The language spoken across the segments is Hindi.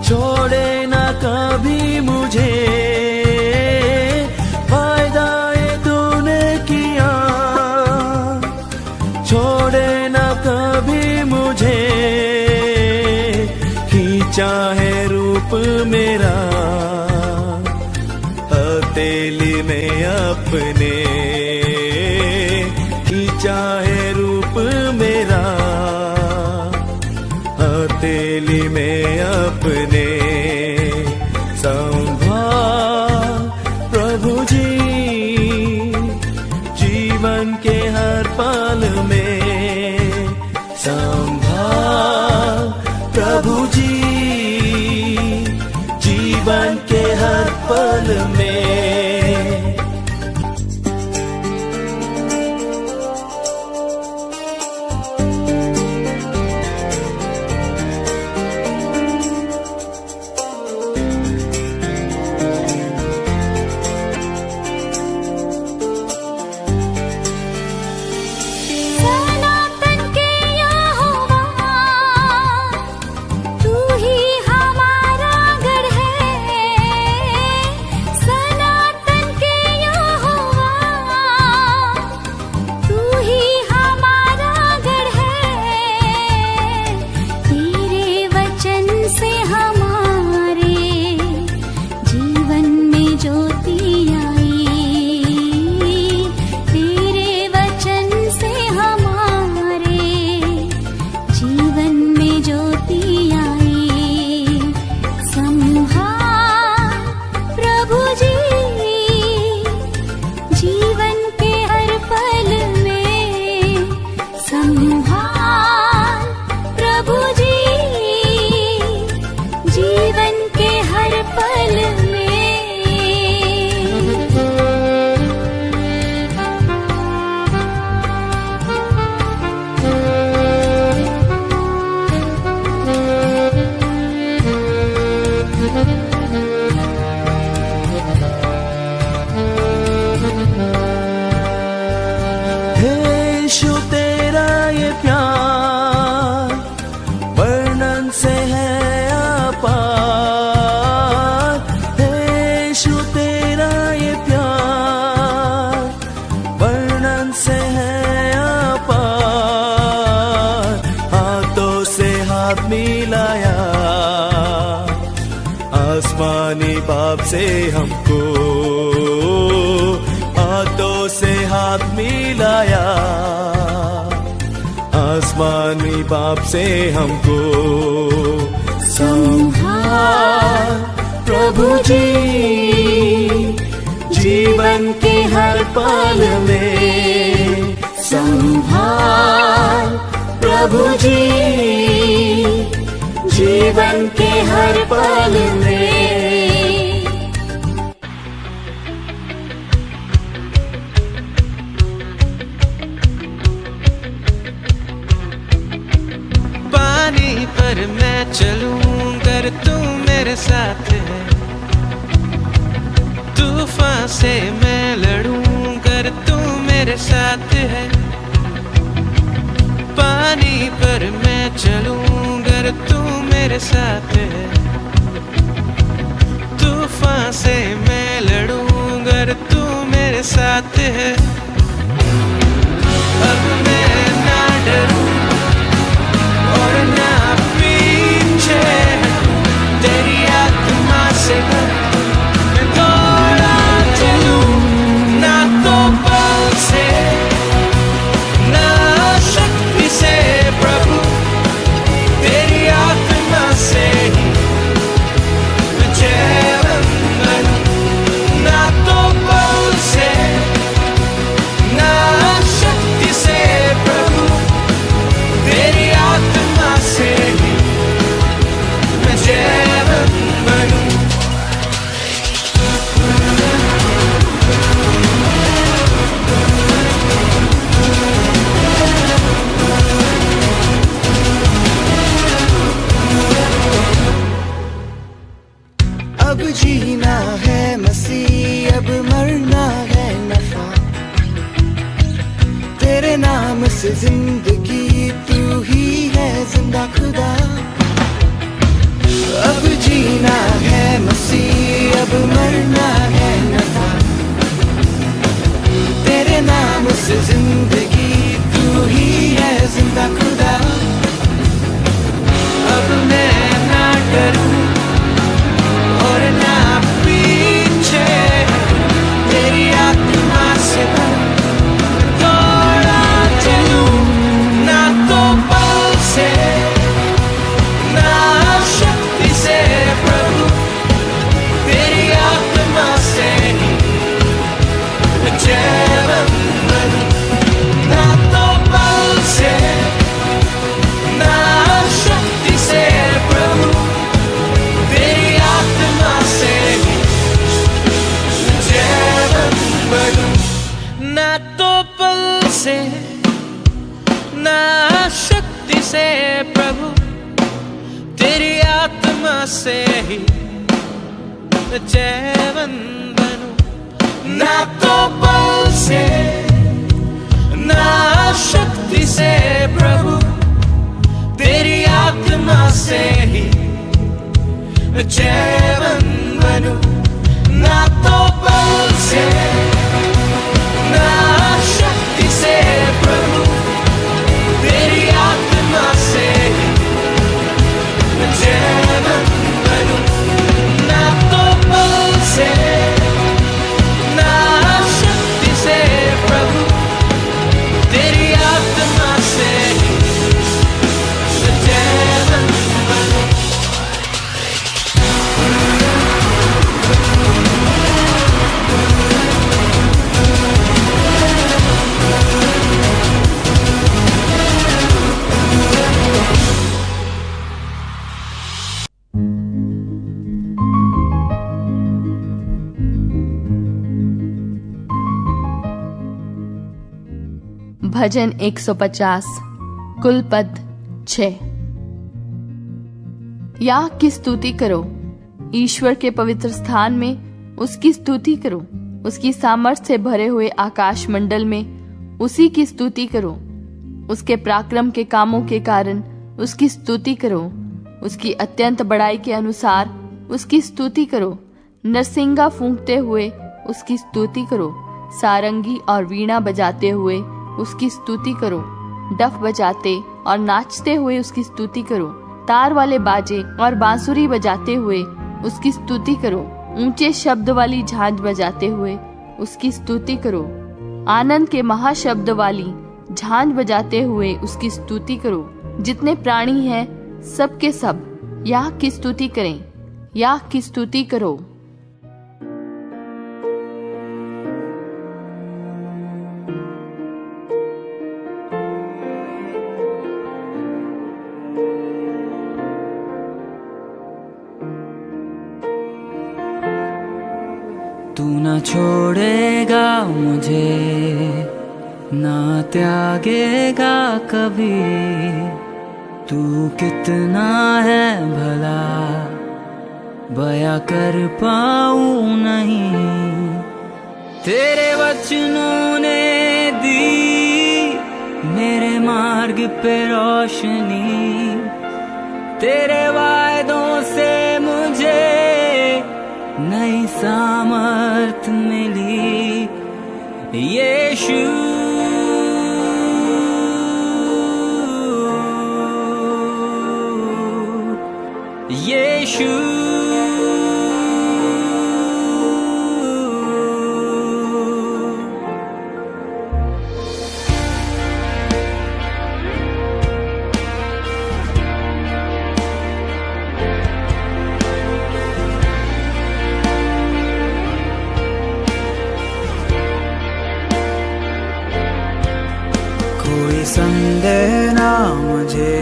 छोड़े ना कभी मुझे, वायदा ये तूने किया। छोड़े ना कभी मुझे, खींचा है रूप मेरा हथेली में अपने। खींचा है रूप मेरा हथेली में अपने। संभाल प्रभु जी जीवन के हर पल में। संभाल प्रभु जी जीवन के हर पल में। यीशु तेरा ये प्यार वर्णन से है अपार। यीशु तेरा ये प्यार वर्णन से है अपार। हाथों से हाथ मिलाया आसमानी बाप से हमको। हाथों से हाथ मिलाया आसमानी बाप से हमको। संभाल प्रभु जी जीवन के हर पल में। संभाल प्रभु जी जीवन के हर पल में। पर मैं चलूं अगर तू मेरे साथ है। तूफान से मैं लड़ूं अगर तू मेरे साथ है। पानी पर मैं चलूं अगर तू मेरे साथ है। तूफान से मैं लड़ूं अगर तू मेरे साथ है। अब मैं ना डरूं और ना पीछे, तेरी आत्मा से मैं दौड़ा चलूं। ना तो बल से ना शक्ति से प्रभु, तेरी आत्मा से ही मैं जीवन बनूं। ना तो बल से ना शक्ति से प्रभु, तेरी आत्मा से ही मैं जीवन बनूं। अब जीना है मसीह, अब मरना है नफा। तेरे नाम से जिंदगी, तू ही है जिंदा खुदा। अब जी से ही जैवन बनूं, ना तो बल से ना शक्ति से प्रभु, तेरी आत्मा से ही जैवन बनूं, ना तो बल से ना शक्ति से प्रभु, तेरी आत्मा से ही जैवन बनूं, ना तो बल से ना शक्ति से प्रभु, तेरी आत्मा से ही जैवन बनूं। भजन 150 कुल पद 6। याह की स्तुति करो, ईश्वर के पवित्र स्थान में उसकी स्तुति करो, उसकी सामर्थ से भरे हुए आकाश मंडल में उसी की स्तुति करो, उसके पराक्रम के कामों के कारण उसकी स्तुति करो, उसकी अत्यंत बड़ाई के अनुसार उसकी स्तुति करो, नरसिंगा फूंकते हुए उसकी स्तुति करो, सारंगी और वीणा बजाते हुए उसकी स्तुति करो, डफ बजाते और नाचते हुए उसकी स्तुति करो, तार वाले बाजे और बांसुरी बजाते हुए उसकी स्तुति करो, ऊंचे शब्द वाली झांझ बजाते हुए उसकी स्तुति करो, आनंद के महाशब्द वाली झांझ बजाते हुए उसकी स्तुति करो। जितने प्राणी हैं सब के सब याह की स्तुति करें, याह की स्तुति करो। तू न छोड़ेगा मुझे, ना त्यागेगा कभी, तू कितना है भला बयां कर पाऊं नहीं। तेरे वचनों ने दी मेरे मार्ग पे रोशनी, तेरे वायदों से मुझे नई सामर्थ मिली। यीशु यीशु कोई संदेह ना मुझे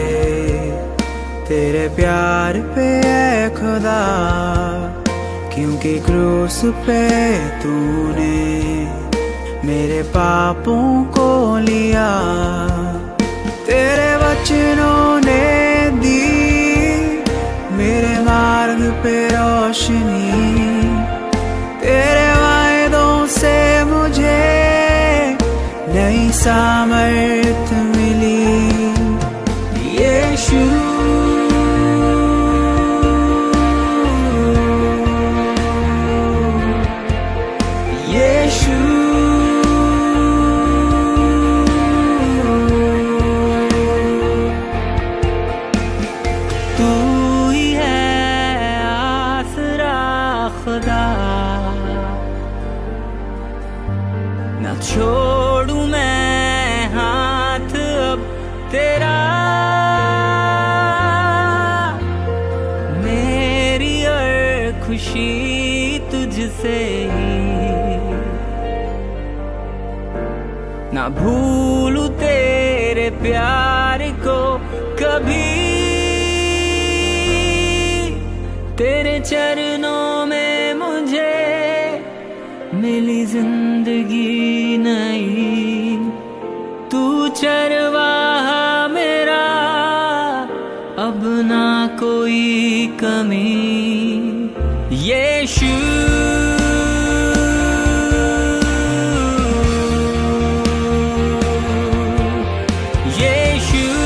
तेरे प्यार पे है खुदा, क्योंकि क्रूस पे तूने मेरे पापों को लिया। तेरे वचनों ने दी मेरे मार्ग पे रोशनी, तेरे वायदों से मुझे नई सामर्थ मिली। यीशु यीशु तू ही है आसरा खुदा, ना छोड़ू मैं हाथ अब तेरा। मेरी हर खुशी तुझसे ही, ना भूलू तेरे प्यार को कभी। तेरे चरणों में मुझे मिली जिंदगी नई, तू चरवाहा मेरा अब ना कोई कमी। यीशु यीशु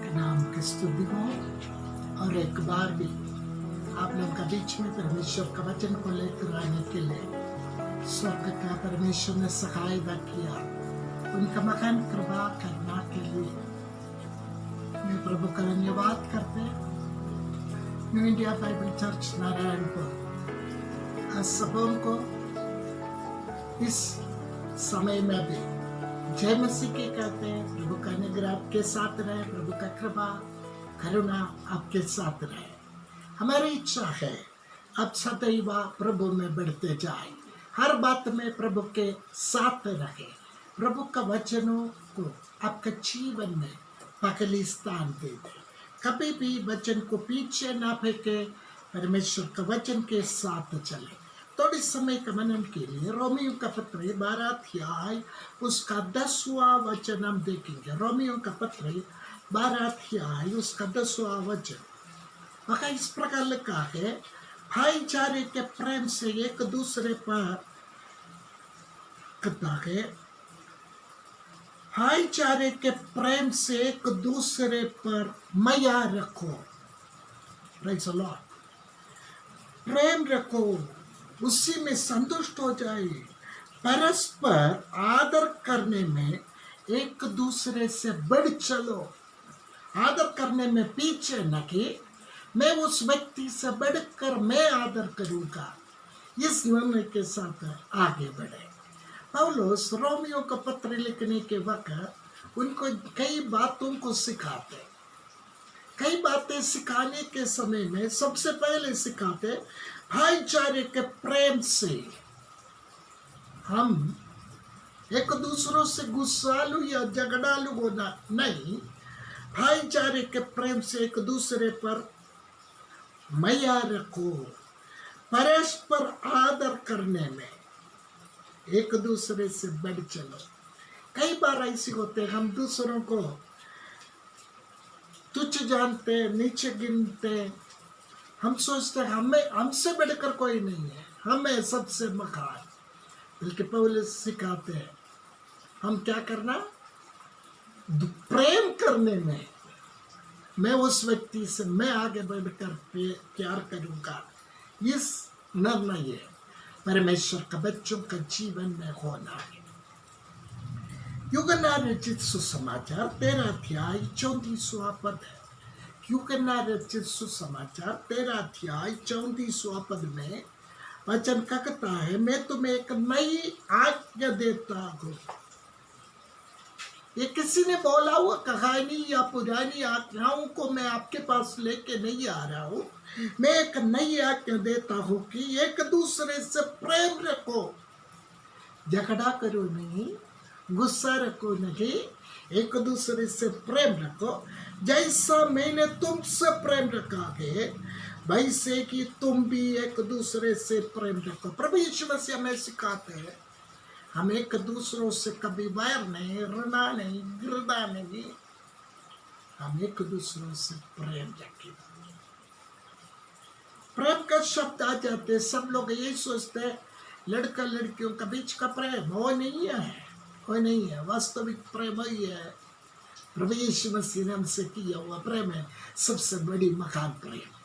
के नाम की स्तुति हो। और एक बार भी आप लोगों का बीच में परमेश्वर का वचन को लेकर आने के लिए स्वर्ग का परमेश्वर ने सहायता किया, उनका महान कृपा करना के लिए मैं प्रभु का धन्यवाद करते new India Bible church Narayanpur आज सबों को इस समय में भी जय मसीह के कहते हैं। प्रभु का अनुग्रह आपके साथ रहे, प्रभु का कृपा करुणा आपके साथ रहे। हमारी इच्छा है आप सदैव प्रभु में बढ़ते जाए, हर बात में प्रभु के साथ रहे, प्रभु का वचनों को आपके जीवन में पहली स्थान दे दे, कभी भी वचन को पीछे ना फेंके, परमेश्वर का वचन के साथ चले। थोड़ी समय का मनन के लिए रोमियो का पत्र 12 अध्याय उसका 10वां वचन हम देखेंगे। रोमियो का पत्र 12 अध्याय उसका 10वां वचन वहाँ इस प्रकार लिखा है, भाईचारे के प्रेम से एक दूसरे पर कहता है, भाईचारे के प्रेम से एक दूसरे पर माया रखो। Praise the Lord. प्रेम रखो, उसी में संतुष्ट हो जाए, परस्पर आदर करने में एक दूसरे से बढ़ चलो। आदर करने में पीछे न कि मैं उस व्यक्ति से बढ़कर मैं आदर करूंगा, इस निर्णय के साथ आगे बढ़े। पौलुस रोमियो का पत्र लिखने के वक्त उनको कई बातों को सिखाते, कई बातें सिखाने के समय में सबसे पहले सिखाते भाईचारे के प्रेम से। हम एक दूसरों से गुस्सालू या झगड़ालू होना नहीं, भाईचारे के प्रेम से एक दूसरे पर माया रखो, परस्पर आदर करने में एक दूसरे से बढ़ चलो। कई बार ऐसे होते हैं, हम दूसरों को तुच्छ जानते, नीचे गिनते, हम सोचते हैं हमें हमसे बढ़कर कोई नहीं है, हमें सबसे महान। बल्कि पौलुस सिखाते हैं हम क्या करना, प्रेम करने में मैं उस व्यक्ति से मैं आगे बढ़कर प्यार करूंगा। इस निर्णय है परमेश्वर का बच्चों का जीवन में होना है। यूहन्ना रचित सुसमाचार 13 अध्याय 34वां पद है। यूहन्ना रचित सुसमाचार 13 अध्याय 34वां पद में वचन कहता है, मैं तुम्हें एक नई आज्ञा देता हूँ। ये किसी ने बोला हुआ कहानी या पुरानी आज्ञाओं को मैं आपके पास लेके नहीं आ रहा हूँ। मैं एक नई आज्ञा देता हूँ कि एक दूसरे से प्रेम रखो, झगड़ा करो नहीं, गुस्सा रखो नहीं, एक दूसरे से प्रेम रखो। जैसा मैंने तुमसे प्रेम रखा है वैसे कि तुम भी एक दूसरे से प्रेम रखो। प्रभु यीशु मसीह हमें सिखाते हैं हम एक दूसरों से कभी वैर नहीं, घृणा नहीं, घृणा नहीं, हम एक दूसरों से प्रेम रखें। प्रेम का शब्द आ जाते सब लोग यही सोचते हैं लड़का लड़कियों का बीच का प्रेम वो नहीं है, वो नहीं है। वास्तविक प्रेम वही है प्रभु यीशु मसीह ने हमसे किया हुआ प्रेम है, सबसे बड़ी महान प्रेम।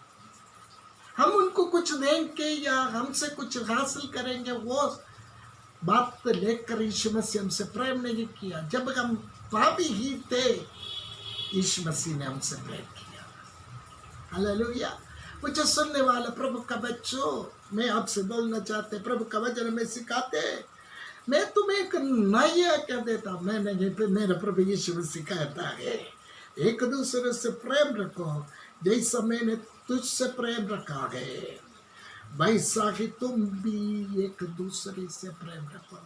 हम उनको कुछ देंगे या हमसे कुछ हासिल करेंगे वो बात लेकर यीशु मसीह हमसे प्रेम नहीं किया। जब हम पापी ही थे यीशु मसीह ने हमसे प्रेम किया। हालेलुया। मुझे सुनने वाला प्रभु का बच्चों, मैं आपसे बोलना चाहते, प्रभु का वचन में सिखाते, मैं तुम्हें एक नया क्या देता, मैंने मेरा प्रभु यीशु मसीह कहता है, एक दूसरे से प्रेम रखो जैसा मैंने तुझसे प्रेम रखा है, वैसा ही तुम भी एक दूसरे से प्रेम रखो।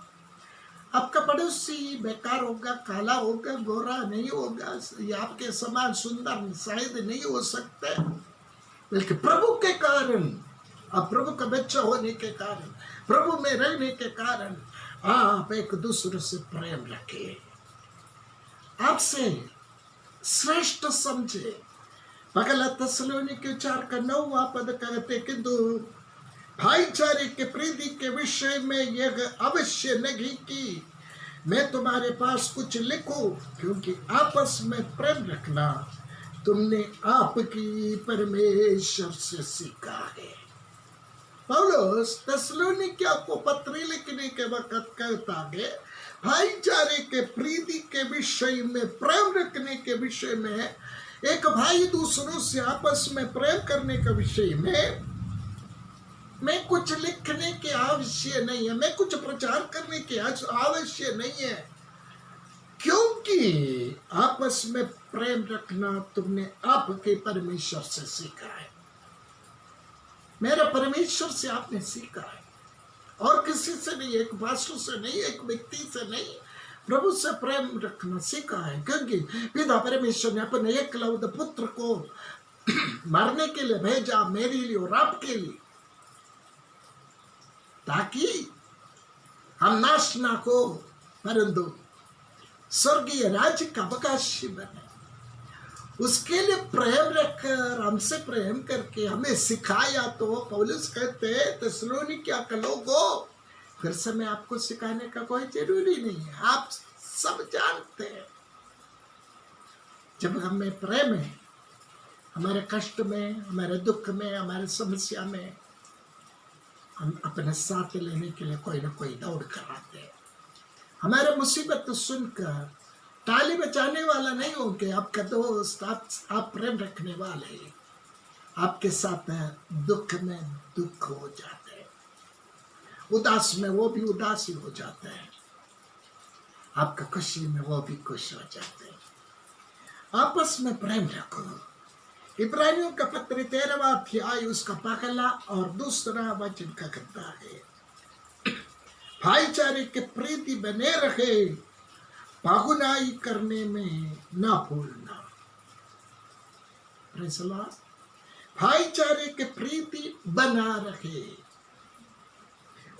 आपका पड़ोसी बेकार होगा, काला होगा, गोरा नहीं होगा, ये आपके समान सुंदर शायद नहीं हो सकते, बल्कि प्रभु के कारण, अब प्रभु का बच्चा होने के कारण, प्रभु में रहने के कारण आप एक दूसरे से प्रेम रखें, आपसे श्रेष्ठ समझे। पहला थिस्सलुनीके 4:9 कहते, किंतु भाईचारे के प्रीति के विषय में यह अवश्य नहीं कि मैं तुम्हारे पास कुछ लिखूं, क्योंकि आपस में प्रेम रखना तुमने आपकी परमेश्वर से सीखा है। पौलुस थिस्सलुनीकियों को पत्र लिखने के वक्त कहता है, भाईचारे के प्रीति के विषय में, प्रेम रखने के विषय में, एक भाई दूसरों से आपस में प्रेम करने के विषय में मैं कुछ लिखने की आवश्यक नहीं है, मैं कुछ प्रचार करने की आवश्यक नहीं है, क्योंकि आपस में प्रेम रखना तुमने आपके परमेश्वर से सीखा है। मेरा परमेश्वर से आपने सीखा है, और किसी से नहीं, एक पास्टर से नहीं, एक व्यक्ति से नहीं, प्रभु से प्रेम रखना सीखा है, क्योंकि पिता परमेश्वर ने अपने एकलौते पुत्र को मरने के लिए भेजा, मेरे लिए और आपके लिए, ताकि हम नाश ना हो परंतु स्वर्गीय राज्य का अवकाशी बने। उसके लिए प्रेम रखकर, हमसे प्रेम करके हमें सिखाया। तो पौलुस कहते थिस्सलुनीकियों के लोगों, फिर से मैं आपको सिखाने का कोई जरूरी नहीं है, आप सब जानते हैं। जब हमें प्रेम है, हमारे कष्ट में, हमारे दुख में, हमारे समस्या में, हम अपने साथ लेने के लिए कोई ना कोई दौड़ कर आते हैं। हमारे मुसीबत सुनकर ताली बजाने वाला नहीं होंगे आपका दोस्त, आप प्रेम रखने वाले, आपके साथ दुख में दुख हो जाते हैं, उदास में वो भी उदासी हो जाते हैं, आपका खुशी में वो भी खुश हो जाते हैं। आपस में प्रेम रखो। इब्रानियों का पत्र 13वां अध्याय उसका पहला और दूसरा वचन का कहता है, भाईचारे के प्रीति बने रहे, पागुनाई करने में ना भूलना। भाईचारे के प्रीति बना रहे,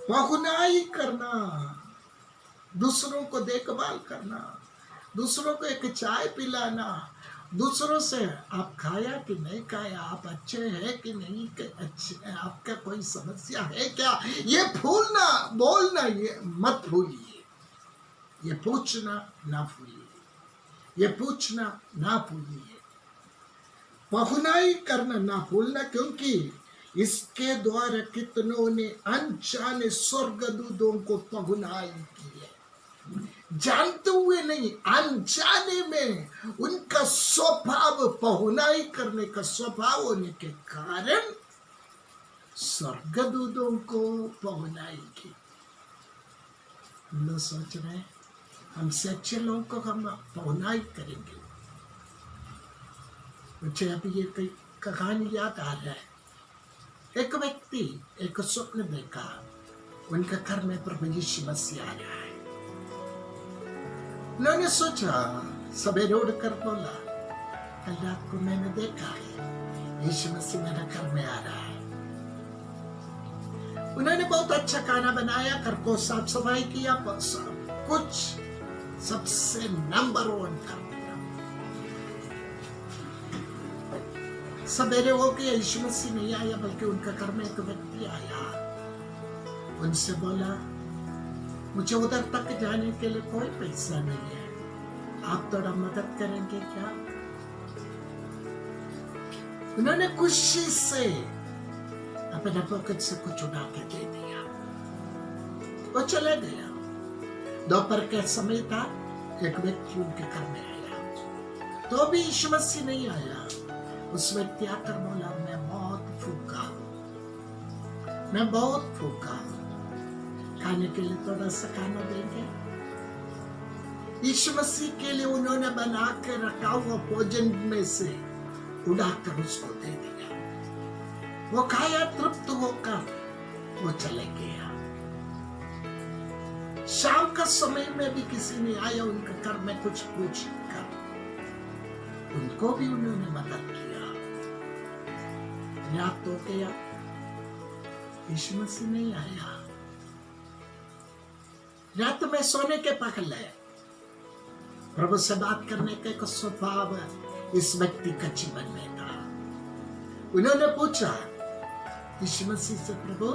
पागुनाई करना, दूसरों को देखभाल करना, दूसरों को एक चाय पिलाना, दूसरों से आप खाया कि नहीं खाया, आप अच्छे हैं कि नहीं अच्छे, आपका कोई समस्या है क्या, ये भूलना, बोलना ये मत भूलिए, ये पूछना ना भूलिए, ये पूछना ना भूलिए, पहुनाई करना ना भूलना, क्योंकि इसके द्वारा कितनों ने अनजाने स्वर्गदूतों को पहुनाई की है। जानते हुए नहीं, अनजाने में उनका स्वभाव पहुनाई करने का स्वभाव होने के कारण स्वर्गदूतों को पहुनाई की। हम लोग सोच रहे हैं हमसे अच्छे लोगों को हम पहुनाई करेंगे। मुझे अभी ये कोई कहानी याद आ रहा है। एक व्यक्ति एक स्वप्न देखा, उनके घर में प्रभु यीशु मसीह आ रहा है। उन्होंने सोचा, सवेरे उठकर बोला, कल रात को मैंने देखा है यीशु मसीह मेरे घर में आ रहा है। उन्होंने बहुत अच्छा खाना बनाया, घर को साफ सफाई किया, कुछ सबसे नंबर 1 कर दिया। सवेरे हो गया, यीशु मसीह नहीं आया, बल्कि उनका घर में एक व्यक्ति आया। उनसे बोला, मुझे उधर तक जाने के लिए कोई पैसा नहीं है, आप थोड़ा मदद करेंगे क्या? उन्होंने खुशी से अपने पॉकेट से कुछ उड़ा के दे दिया, वो चले गया। दोपहर का समय था, एक व्यक्ति उनके घर में आया। तो भी यीशु मसीह नहीं आया। उस व्यक्ति आकर बोला, मैं बहुत भूखा, खाने के लिए थोड़ा सा खाना देंगे। यीशु मसीह के लिए उन्होंने बना के रखा हुआ भोजन में से उड़ाकर उसको दे दिया। वो खाया, तृप्त होकर वो चले गया। शाम का समय में भी किसी ने आया उनके घर में कुछ पूछ कर, उनको भी उन्होंने मदद किया। रात हो गया, यीशु मसीह नहीं आया। रात में सोने के पहले प्रभु से बात करने का स्वभाव इस व्यक्ति का जीवन में था। उन्होंने पूछा यीशु मसीह से, प्रभु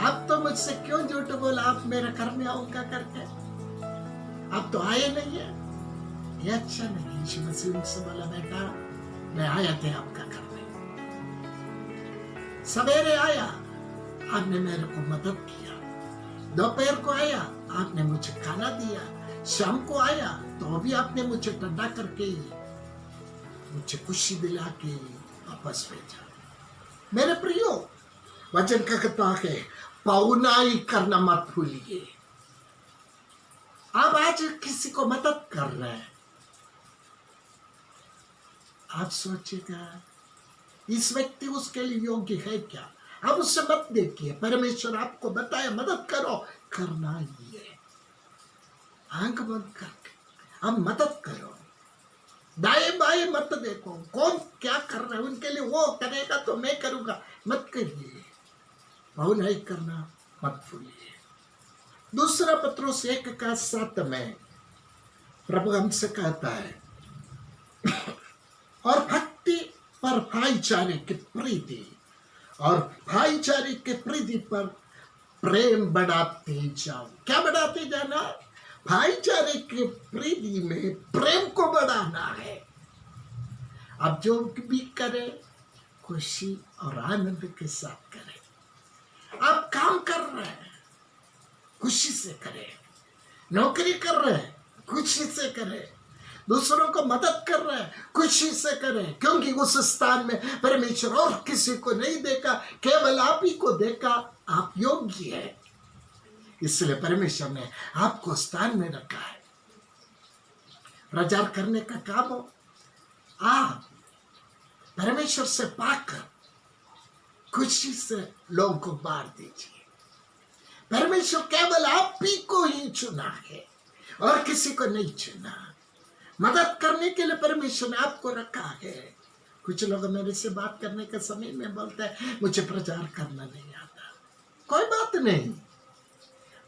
आप तो मुझसे क्यों झूठ बोला, आप मेरे घर में आऊंगा करके, आप तो आए नहीं है। ये अच्छा नहीं। यीशु मसीह उनसे बोला, बेटा मैं आया था आपका घर में, सवेरे आया आपने मेरे को मदद किया, दोपहर को आया आपने मुझे खाना दिया, शाम को आया तो भी आपने मुझे ठंडा करके मुझे खुशी दिला के वापस भेजा। मेरे प्रियो, वचन का कहता है पाहुनाई करना मत भूलिए। आप आज किसी को मदद कर रहे हैं, आप सोचिएगा इस व्यक्ति उसके लिए योग्य है क्या। आप उससे मत देखिए, परमेश्वर आपको बताया मदद करो, करना ही है। आंख बंद करके आप मदद करो, दाएं बाएं मत देखो कौन क्या कर रहा है, उनके लिए वो करेगा तो मैं करूंगा, मत करिए। पाहुनाई करना मत भूलिए। दूसरा पत्रोस 1:7 में प्रभु हमसे कहता है, और भक्ति पर भाईचारे की प्रीति, और भाईचारे के प्रीति पर प्रेम बढ़ाते जाओ। क्या बढ़ाते जाना? भाईचारे के प्रीति में प्रेम को बढ़ाना है। आप जो भी करें खुशी और आनंद के साथ करें। आप काम कर रहे हैं खुशी से करें, नौकरी कर रहे हैं खुशी से करें, दूसरों को मदद कर रहे हैं खुशी से करें, क्योंकि उस स्थान में परमेश्वर और किसी को नहीं देखा, केवल आप ही को देखा। आप योग्य है, इसलिए परमेश्वर ने आपको स्थान में रखा है। प्रचार करने का काम हो, आप परमेश्वर से पाकर खुशी से लोगों को बांट दीजिए। परमेश्वर केवल आप ही को ही चुना है और किसी को नहीं चुना। मदद करने के लिए परमेश्वर ने आपको रखा है। कुछ लोग मेरे से बात करने के समय में बोलते हैं मुझे प्रचार करना नहीं आता। कोई बात नहीं,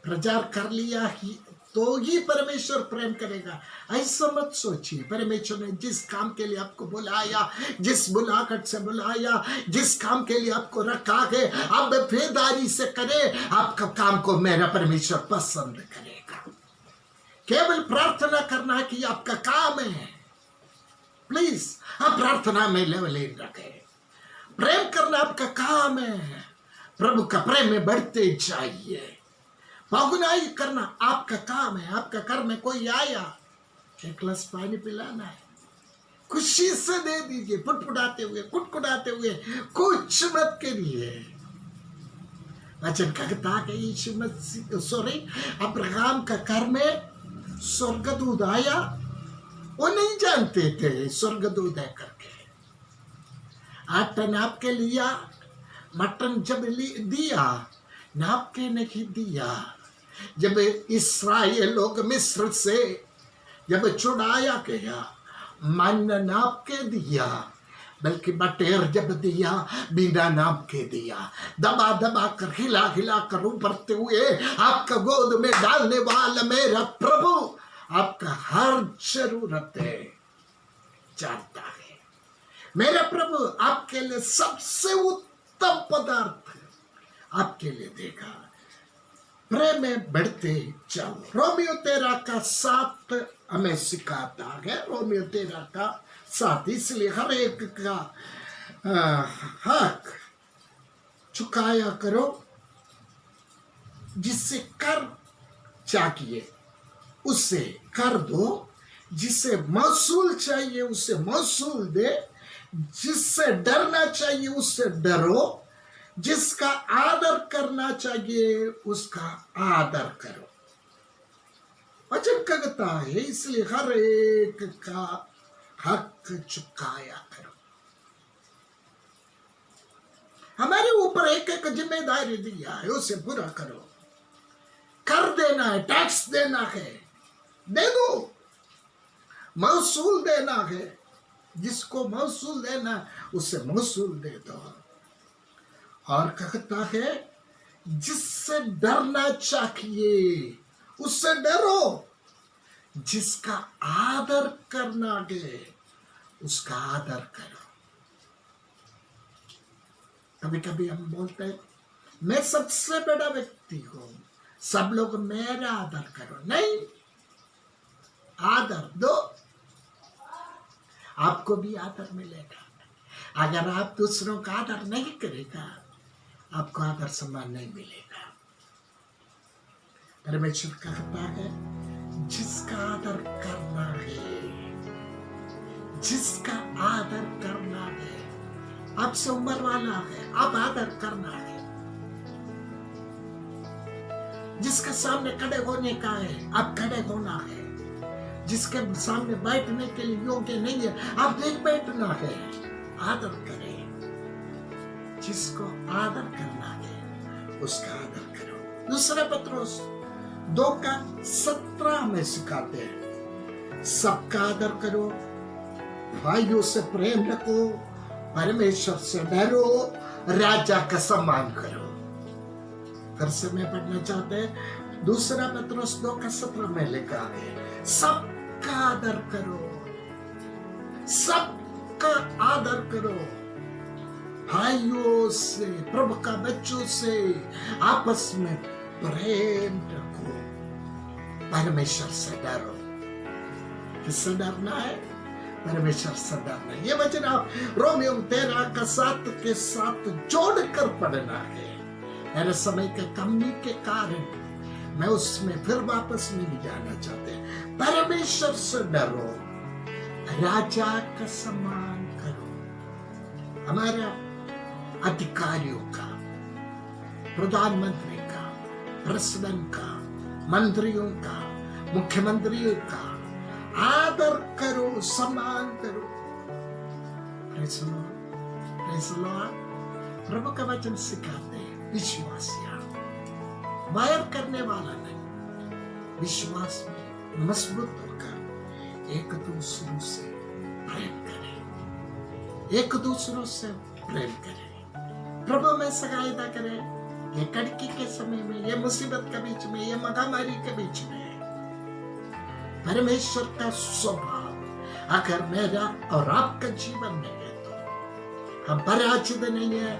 प्रचार कर लिया ही तो ही परमेश्वर प्रेम करेगा, ऐसा मत सोचिए। परमेश्वर ने जिस काम के लिए आपको बुलाया, जिस बुलाहट से बुलाया, जिस काम के लिए आपको रखा है, आप बेफिदारी से करें, आपका काम को मेरा परमेश्वर पसंद करेगा। केवल प्रार्थना करना कि आपका काम है। प्लीज आप प्रार्थना में लेवल रखें। प्रेम करना आपका काम है, प्रभु का प्रेम में बढ़ते जाइए। पाहुनाई करना आपका काम है। आपका घर में कोई आया, एक गिलास पानी पिलाना है, खुशी से दे दीजिए, फुटफुटाते हुए कुटकुटाते हुए कुछ मत करिए। वचन कहता है यीशु मसीह अब्राहम का घर में स्वर्गदूत आया, वो नहीं जानते थे स्वर्गदूत है करके। आटा नाप के लिया, मटन जब दिया नाप के नहीं दिया। जब इस्राएल लोग मिस्र से जब छुड़ाया गया, मन नाप के दिया, बल्कि बटेर जब दिया बिना नाप के दिया। दबा दबा कर हिला हिला कर उभरते हुए आपका गोद में डालने वाला मेरा प्रभु आपका हर जरूरत है जानता है। मेरा प्रभु आपके लिए सबसे उत्तम पदार्थ आपके लिए देगा। प्रेम में बढ़ते जाओ। रोमियो 13:7 हमें सिखाता है, रोमियो 13:7। इसलिए हर एक का हक चुकाया करो, जिससे कर चाहिए उससे कर दो, जिसे महसूल चाहिए उसे महसूल दे, जिससे डरना चाहिए उससे डरो, जिसका आदर करना चाहिए उसका आदर करो। वचन कहता है इसलिए हर एक का हक चुकाया करो। हमारे ऊपर एक एक जिम्मेदारी दिया है, उसे पूरा करो। कर देना है, टैक्स देना है, दे दो। महसूल देना है, जिसको महसूल देना उसे महसूल दे दो। और कहता है जिससे डरना चाहिए उससे डरो, जिसका आदर करना है उसका आदर करो। कभी कभी हम बोलते हैं मैं सबसे बड़ा व्यक्ति हूं, सब लोग मेरा आदर करो। नहीं, आदर दो, आपको भी आदर मिलेगा। अगर आप दूसरों का आदर नहीं करेगा आपको आदर सम्मान नहीं मिलेगा। परमेश्वर कहता है जिसका आदर करना है, जिसका आदर करना है, आपसे उम्र वाला है, आप आदर करना है। जिसके सामने खड़े होने का है आप खड़े होना है, जिसके सामने बैठने के लिए योग्य नहीं है आप देख बैठना है। आदर करें, जिसको आदर करना है उसका आदर करो। दूसरा पत्रोस 2:17 में सिखाते हैं सबका आदर करो, भाइयों से प्रेम रखो, परमेश्वर से डरो, राजा का सम्मान करो। फिर से मैं पढ़ना चाहते हैं, दूसरा पत्रोस 2:17 में लिखा है सबका आदर करो, सबका आदर करो, भाइयों से, प्रभु का बच्चों से आपस में प्रेम रखो, परमेश्वर से डरो। किससे डरना है? परमेश्वर से डरना है। ये वचन आप रोमियो 13:7 के साथ जोड़कर पढ़ना है। मेरे समय के कमी के कारण मैं उसमें फिर वापस नहीं जाना चाहते। परमेश्वर से डरो, राजा का सम्मान करो। हमारा अधिकारियों का, प्रधानमंत्री का, प्रेसिडेंट का, मंत्रियों का, मुख्यमंत्रियों का आदर करो, सम्मान करो। Praise the Lord, praise the Lord. प्रभु का वचन सिखाते हैं विश्वासिया, वायर करने वाला नहीं, विश्वास में मजबूत होकर एक दूसरों से प्रेम करें, एक दूसरों से प्रेम करें, प्रभु में सहायता करें। ये कड़की के समय में, ये मुसीबत के बीच में, ये महामारी के बीच में परमेश्वर का स्वभाव अगर मेरा और आपका जीवन में है तो हम पराजित नहीं है,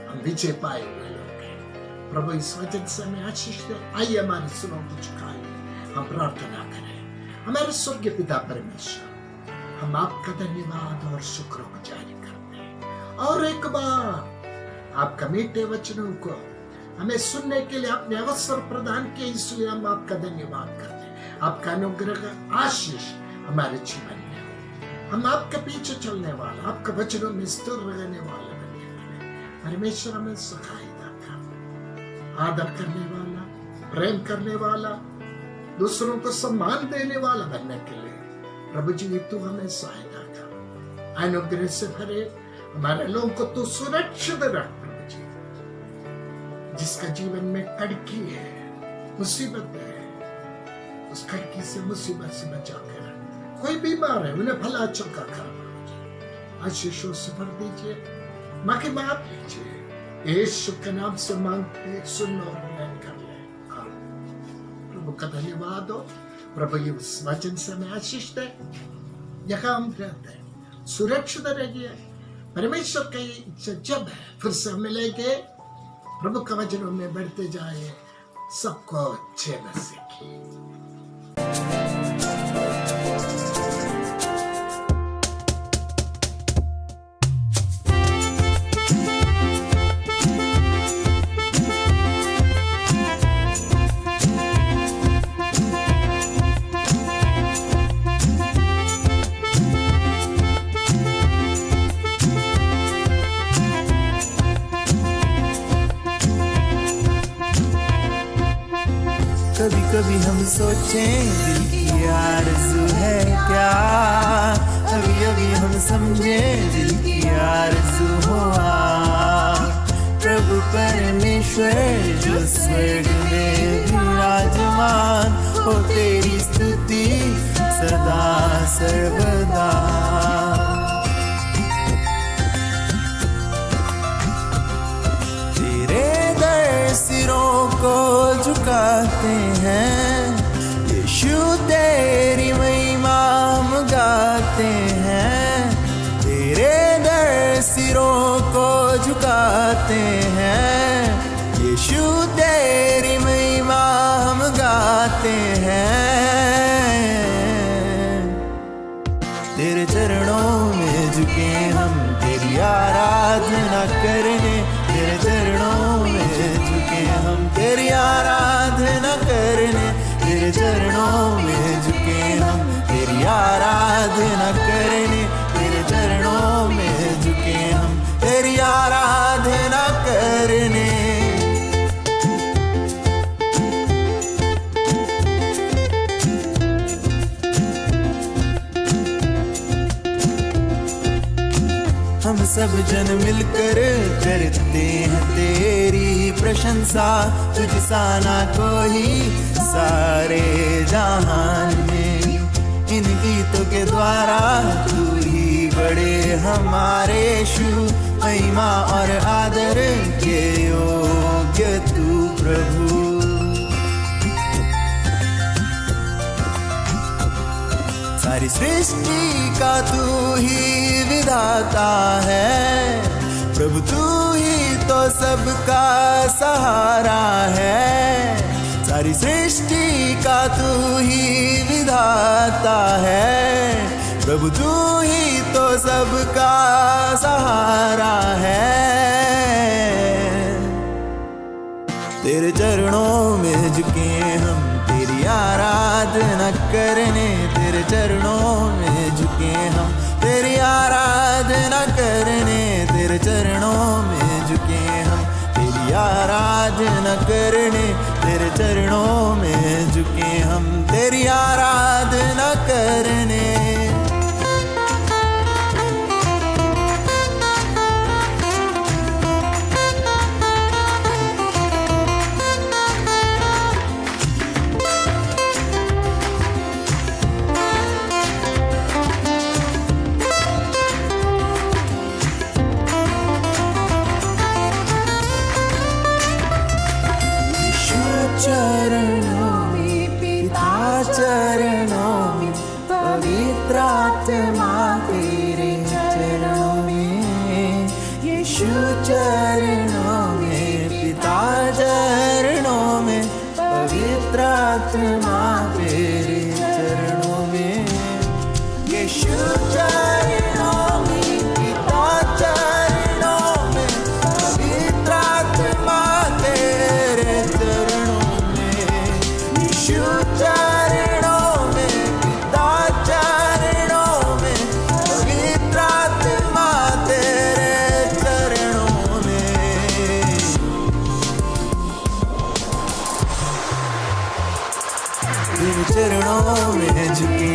हम विजय पाए हुए लोग हैं। प्रभु इस वचन से हमें आशीष दे। आइए हमारे सुनों को झुकाइए, हम प्रार्थना करें। हमारे स्वर्गीय पिता परमेश्वर, हम आपका धन्यवाद और शुक्र गुजारी करते हैं। और एक बार आपका मीठे वचनों को हमें सुनने के लिए आपने अवसर प्रदान किया, इसलिए हम आपका धन्यवाद करते हैं। आपका अनुग्रह का आशीष हमारे जीवन में हो। हम आपके पीछे चलने वाला, आपके वचनों में स्थिर रहने वाला बनने वाले। परमेश्वर हमें सहायता कर, आदर करने वाला, प्रेम करने वाला, दूसरों को सम्मान देने वाला बनने के लिए प्रभु जी तू हमें सहायता कर। अनुग्रह से भरे हमारे लोगों को तू सुरक्षित रख प्रभु जी। जिसका जीवन में कड़की है, मुसीबत है, उस कड़की से, मुसीबत से बचा कर। कोई बीमार है उन्हें भला चौका कर आशीषों से भर दीजिए, माँ की बात लीजिए। यीशु के नाम से मांगते सुनो और ग्रहण कर ले। प्रभु का धन्यवाद हो। प्रभु ये उस वचन से हमें आशीष दे। यहाँ हम रहते हैं, सुरक्षित रहिए। परमेश्वर की इच्छा जब है फिर से मिलेंगे, प्रभु का वचनों में बढ़ते जाए। सबको अच्छे नसीब। कभी कभी हम सोचें दिल की आरज़ू है क्या, कभी अभी हम समझें दिल की आरज़ू हुआ। प्रभु परमेश्वर जो स्वर्ग में विराजमान हो, तेरी स्तुति सदा सर्वदा। सिरों को झुकाते हैं, यीशु तेरी महिमा हम गाते हैं। तेरे दर सिरों को झुकाते हैं, यीशु तेरी महिमा हम गाते हैं। तेरे चरणों में झुके हम तेरी आराधना करने, तेरे चरणों में झुके हम तेरी आराधना करने, तेरे चरणों में झुके हम तेरी आराधना करने, तेरे चरणों में झुके हम तेरी आराधना करने। हम सब जन मिलकर करते हैं तेरी प्रशंसा, तुझ सा ना कोई सारे जहान में। इन गीतों के द्वारा तू ही बड़े हमारे यीशु, महिमा और आदर के योग्य तू प्रभु। सारी सृष्टि का तू ही विधाता है, प्रभु तू ही तो सबका सहारा है। सारी सृष्टि का तू ही विधाता है, प्रभु तू ही तो सबका सहारा है। तेरे चरणों में झुके हम तेरी आराधना करने, तेरे चरणों में झुके हम तेरी आराधना करने, तेरे चरणों में झुके हम तेरी आराधना करने, तेरे चरणों में झुके हम तेरी आराधना करने। चरणों में पिता चरणों में पवित्र आत्मा तेरे चरणों में, यीशु चरणों में पिता चरणों में पवित्र आत्मा तेरे चरणों में, यीशु चरणों में पिता चरणों में पवित्र आत्मा तेरे चरणों में, यीशु चरणों में पिता चरणों में पवित्र आत्मा तेरे चरणों में। तेरे चरणों में झुके